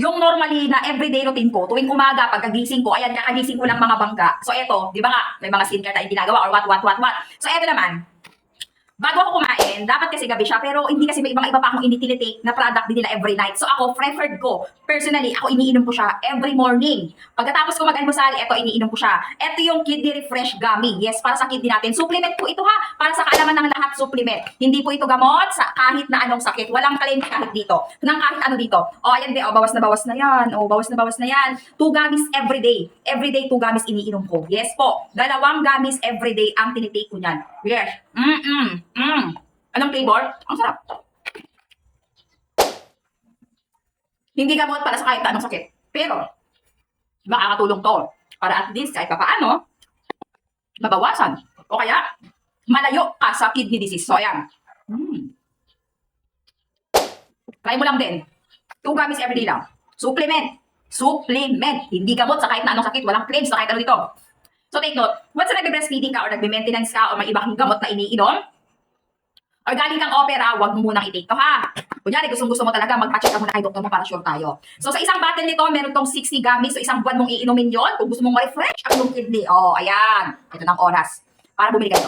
Yung normally na everyday routine ko, tuwing umaga, pagkagising ko, ayan, kakagising ko lang mga bangga. So, eto, di ba nga, may mga skincare tayong ginagawa or what. So, eto naman, bago ako kumain, dapat kasi gabi siya, pero hindi kasi may ibang iba pa akong initinitake na product din nila every night. So ako, preferred ko, personally, ako iniinom ko siya every morning. Pagkatapos ko mag-almusal, eto, iniinom ko siya. Eto yung Kidney Refresh Gummy. Yes, para sa kidney natin. Supplement po ito ha, para sa kaalaman ng lahat, supplement. Hindi po ito gamot sa kahit na anong sakit. Walang claim kahit dito, ng kahit ano dito. O, ayan din, bawas na yan. O, bawas na yan. 2 gummies every day. Every day, 2 gummies iniinom ko. Yes po, 2 gummies every day ang tinitake ko niyan. Yes. Anong flavor? Ang sarap. Hindi gamot para sa kahit anong sakit. Pero, makakatulong to para at least kahit paano, mabawasan. O kaya, malayo ka sa kidney disease. So, ayan. Try mo lang din. 2 gummies everyday lang. Supplement. Supplement. Hindi gamot sa kahit na anong sakit. Walang claims na kahit ano dito. So, take note. Once na nagbe-breastfeeding ka or nagbe-maintenance ka o may ibang gamot na iniinom, or galing kang opera, wag mo munang i-take to ha. Kunyari, gusto mo talaga, magpa-check ka muna kay doktor mo para sure tayo. So, sa isang bottle nito, meron tong 60 gummies. So, isang buwan mong iinumin yon kung gusto mong ma-refresh ang iyong kidney. Oh, ayan. Ito ng oras. Para bumili kayo.